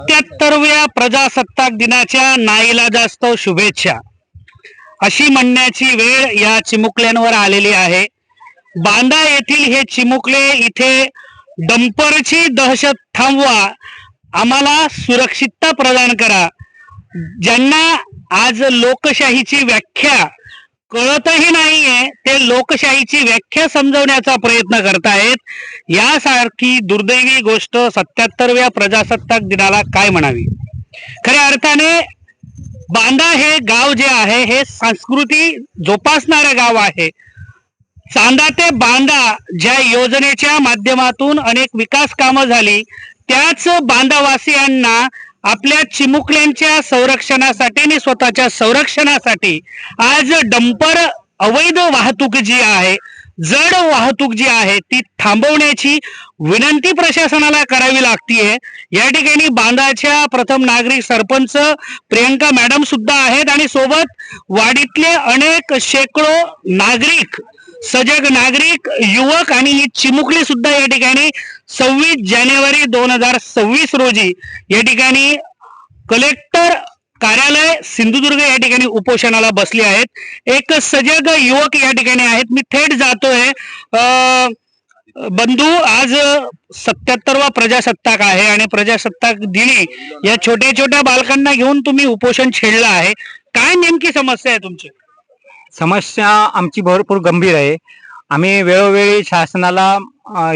77व्या प्रजासत्ताक दिनाच्या नाईलाजास्तव शुभेच्छा अशी म्हणण्याची वेळ या चिमुकल्यांवर आलेली आहे। बांदा येथील हे चिमुकले इथे डंपरची दहशत थांबवा, आम्हाला सुरक्षितता प्रदान करा, ज्यांना आज लोकशाहीची व्याख्या कळतही नाहीये ते लोकशाहीची व्याख्या समजवण्याचा प्रयत्न करतायत। यासारखी दुर्दैवी गोष्ट 77व्या प्रजासत्ताक दिनाला काय म्हणावी। खऱ्या अर्थाने बांदा हे गाव जे आहे हे संस्कृती जोपासणारे गाव आहे। चांदा ते बांदा ज्या योजनेच्या माध्यमातून अनेक विकास कामं झाली, त्याच बांदावासियांना आपल्या चिमुकल्यांच्या संरक्षणासाठी आणि स्वतःच्या संरक्षणासाठी आज डंपर अवैध वाहतूक जी आहे, जड वाहतूक जी आहे ती थांबवण्याची विनंती प्रशासनाला करावी लागतीये। या ठिकाणी बांदाच्या प्रथम नागरिक सरपंच प्रियंका मॅडम सुद्धा आहेत आणि सोबत वाडीतले अनेक शेकडो नागरिक, सजग नागरिक, युवक आणि ही चिमुकली सुद्धा या ठिकाणी 26 जानेवारी 2026 रोजी या ठिकाणी कलेक्टर कार्यालय सिंधुदुर्ग या ठिकाणी उपोषणाला बसले आहेत। एक सजग युवक या ठिकाणी आहेत। मी थेट जातोय। बंधू, आज 77वा प्रजासत्ताक आहे आणि प्रजासत्ताक दिनी या छोट्या छोट्या बालकांना घेऊन तुम्ही उपोषण छेडलं आहे, काय नेमकी समस्या आहे तुमची? समस्या आमची भरपूर गंभीर आहे। आम्ही वेळोवेळी शासनाला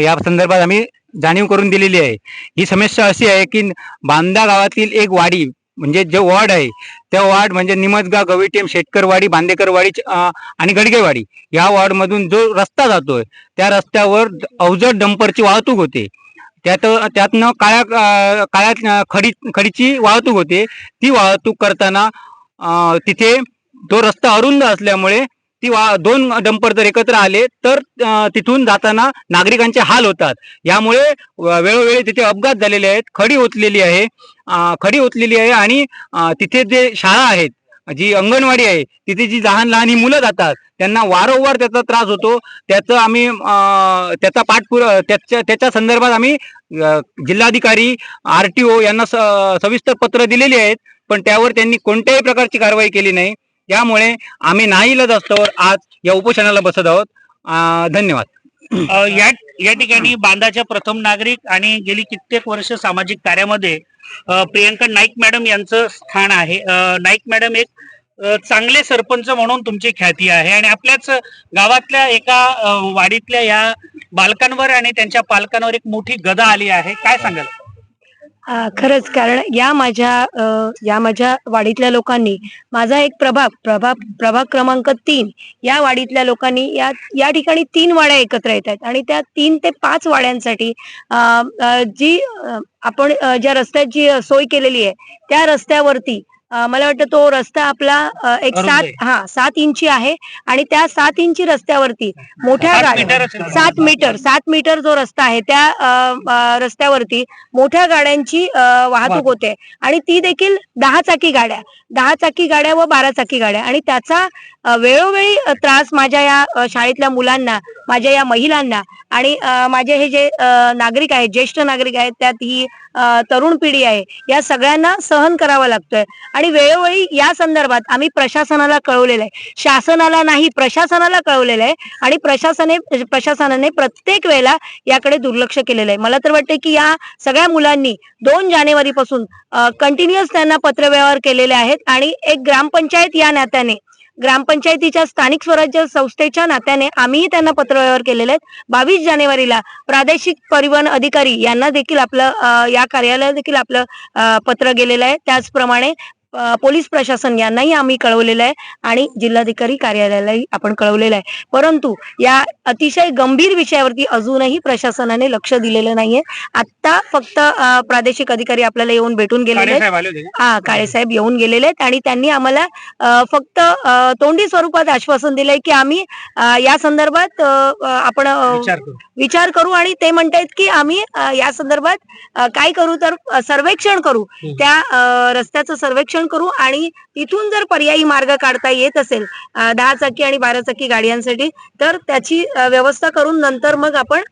या संदर्भात आम्ही जाणीव करून दिलेली आहे। ही समस्या अशी आहे की बांदा गावातील एक वाडी म्हणजे जो वॉर्ड आहे त्या वॉर्ड म्हणजे निमजगाव, गविटेम, शेटकरवाडी, बांदेकरवाडी आणि गडगेवाडी या वॉर्ड मधून जो रस्ता जातोय त्या रस्त्यावर अवजड डंपरची वाहतूक होते। त्यातनं काळ्या खडीची वाहतूक होते। ती वाहतूक करताना तिथे तो रस्ता अरुंद असल्यामुळे दोन डंपर जर एकत्र आले तर तिथून जाताना नागरिकांचे हाल होतात। यामुळे वेळोवेळी तिथे अपघात झालेले आहेत। खडी ओतलेली आहे आणि तिथे जे शाळा आहेत, जी अंगणवाडी आहे, तिथे जी लहान लहान मुलं जातात त्यांना वारंवार त्याचा त्रास होतो। त्याचा आम्ही त्याच्या संदर्भात आम्ही जिल्हाधिकारी, RTO यांना सविस्तर पत्र दिलेली आहेत, पण त्यावर त्यांनी कोणत्याही प्रकारची कारवाई केली नाही। त्यामुळे आम्ही नाईलाजास्तव आज या उपोषणाला बसत आहोत। धन्यवाद। या ठिकाणी बांदाच्या प्रथम नागरिक आणि गेली कित्येक वर्ष सामाजिक कार्यामध्ये प्रियंका नाईक मॅडम यांचं स्थान आहे। नाईक मॅडम एक चांगले सरपंच म्हणून तुमची ख्याती आहे आणि आपल्याच गावातल्या एका वाडीतल्या या बालकांवर आणि त्यांच्या पालकांवर एक मोठी गदा आली आहे, काय सांगाल? खरंच, कारण या माझ्या वाडीतल्या लोकांनी माझा एक प्रभाग क्रमांक 3 या वाडीतल्या लोकांनी या ठिकाणी 3 वाड्या एकत्र येत आहेत आणि त्या 3 ते 5 वाड्यांसाठी जी आपण ज्या रस्त्याची सोय केलेली आहे त्या रस्त्यावरती मला वाटतं तो रस्ता आपला एक 7 इंची आहे आणि त्या 7 इंची रस्त्यावरती मोठ्या गाड्या 7 मीटर जो रस्ता आहे त्या रस्त्यावरती मोठ्या गाड्यांची वाहतूक होते आणि ती देखील 10 चाकी गाड्या व 12 चाकी गाड्या आणि त्याचा वेळोवेळी त्रास माझ्या या शाळेतल्या मुलांना, माझ्या या महिलांना आणि माझे हे जे नागरिक आहेत, ज्येष्ठ नागरिक आहेत, त्यात ही तरुण पिढी आहे, या सगळ्यांना सहन करावा लागतोय आणि वेळोवेळी या संदर्भात आम्ही प्रशासनाला कळवलेलं आहे। शासनाला नाही, प्रशासनाला कळवलेलं आहे आणि प्रशासनाने प्रत्येक वेळेला याकडे दुर्लक्ष केलेलं आहे। मला तर वाटतं की या सगळ्या मुलांनी 2 जानेवारी पासून कंटिन्युअस त्यांना पत्रव्यवहार केलेले आहेत आणि एक ग्रामपंचायत या नात्याने, ग्रामपंचायतीच्या स्थानिक स्वराज्य संस्थेच्या नात्याने आम्हीही त्यांना पत्रव्यवहार केलेले आहेत। 22 जानेवारीला प्रादेशिक परिवहन अधिकारी यांना देखील आपलं या कार्यालयात देखील आपलं पत्र गेलेलं आहे। त्याचप्रमाणे पोलीस प्रशासन यांनाही आम्ही कळवलेलं आहे आणि जिल्हाधिकारी कार्यालयालाही आपण कळवलेलं आहे, परंतु या अतिशय गंभीर विषयावरती अजूनही प्रशासनाने लक्ष दिलेलं नाहीये। आता फक्त प्रादेशिक अधिकारी आपल्याला येऊन भेटून गेलेले आहेत, काळेसाहेब येऊन गेलेले आहेत आणि त्यांनी आम्हाला फक्त तोंडी स्वरूपात आश्वासन दिलंय की आम्ही या संदर्भात आपण विचार करू आणि ते म्हणतायत की आम्ही या संदर्भात काय करू तर सर्वेक्षण करू, त्या रस्त्याचं सर्वेक्षण नियोजन करू आणि तिथून जर पर्यायी मार्ग काढता येत असेल 10 चाकी आणि 12 चाकी गाड्यांसाठी तर त्याची व्यवस्था करून नंतर मग आपण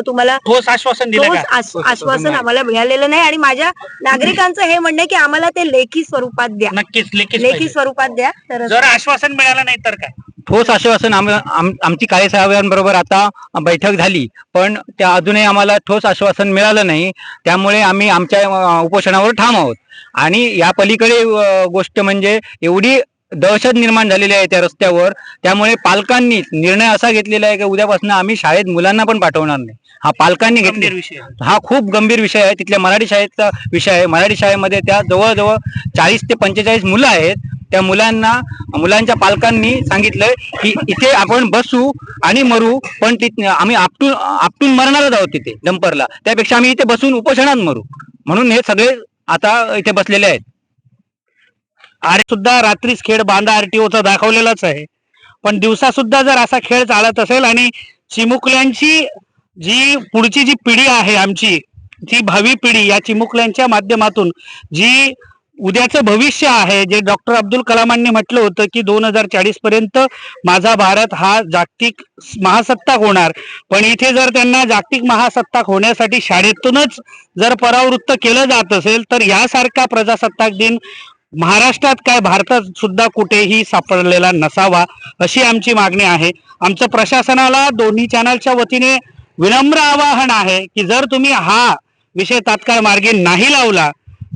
तुम्हाला ठोस आश्वासन दिलं ठोस का? आश्वासन आम्हाला मिळालेलं नाही आणि माझ्या नागरिकांचं हे म्हणणं आहे की आम्हाला ते लेखी स्वरूपात द्या, नक्कीच लेखी स्वरूपात द्या. तर जर आश्वासन मिळालं नाही तर काय? ठोस आश्वासन आमची कार्यसाहेबांबरोबर आता बैठक झाली, पण त्या अजूनही आम्हाला ठोस आश्वासन मिळालं नाही. त्यामुळे आम्ही आमच्या उपोषणावर ठाम आहोत. आणि या पलीकडे गोष्ट म्हणजे एवढी दहशत निर्माण झालेली आहे त्या रस्त्यावर, त्यामुळे पालकांनी निर्णय असा घेतलेला आहे की उद्यापासून आम्ही शाळेत मुलांना पण पाठवणार नाही. हा पालकांनी गंभीर घेतलेला विषय आहे. हा खूप गंभीर विषय आहे. तिथल्या मराठी शाळेचा विषय आहे. मराठी शाळेमध्ये त्या जवळजवळ 40 ते 45 मुलं आहेत. त्या मुलांच्या पालकांनी सांगितलंय की इथे आपण बसू आणि मरू, पण आम्ही आपटून मरणारच आहोत तिथे डंपरला, त्यापेक्षा आम्ही इथे बसून उपोषणात मरू. म्हणून हे सगळे आता इथे बसलेले आहेत. आणि सुद्धा रात्रीच खेळ बांदा आरटीओचा दाखवलेलाच आहे, पण दिवसा सुद्धा जर असा खेळ चालत असेल आणि चिमुकल्यांची जी पुढची जी पिढी आहे, आमची जी भावी पिढी या चिमुकल्यांच्या माध्यमातून जी उद्याचं भविष्य आहे, जे डॉक्टर अब्दुल कलामांनी म्हटलं होतं की 2040 पर्यंत माझा भारत हा जागतिक महासत्ताक होणार, पण इथे जर त्यांना जागतिक महासत्ताक होण्यासाठी शाळेतूनच जर परावृत्त केलं जात असेल तर यासारखा प्रजासत्ताक दिन महाराष्ट्रात काय भारतात सुद्धा कुठेही सापडलेला नसावा, अशी आमची मागणी आहे. आमचं प्रशासनाला दोन्ही चॅनलच्या वतीने विनम्र आवाहन आहे की जर तुम्ही हा विषय तात्काळ मार्गी नाही लावला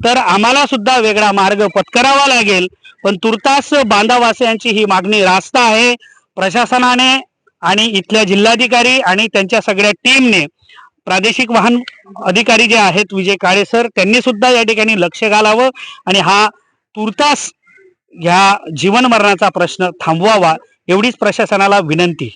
तर आम्हाला सुद्धा वेगळा मार्ग पत्करावा लागेल. पण तुर्तास बांधावासियांची ही मागणी रास्त आहे. प्रशासनाने आणि इथल्या जिल्हाधिकारी आणि त्यांच्या सगळ्या टीमने, प्रादेशिक वाहन अधिकारी जे आहेत विजय काळे सर, त्यांनी सुद्धा या ठिकाणी लक्ष घालावं आणि हा तुर्तास ह्या जीवन मरणाचा प्रश्न थांबवावा, एवढीच प्रशासनाला विनंती.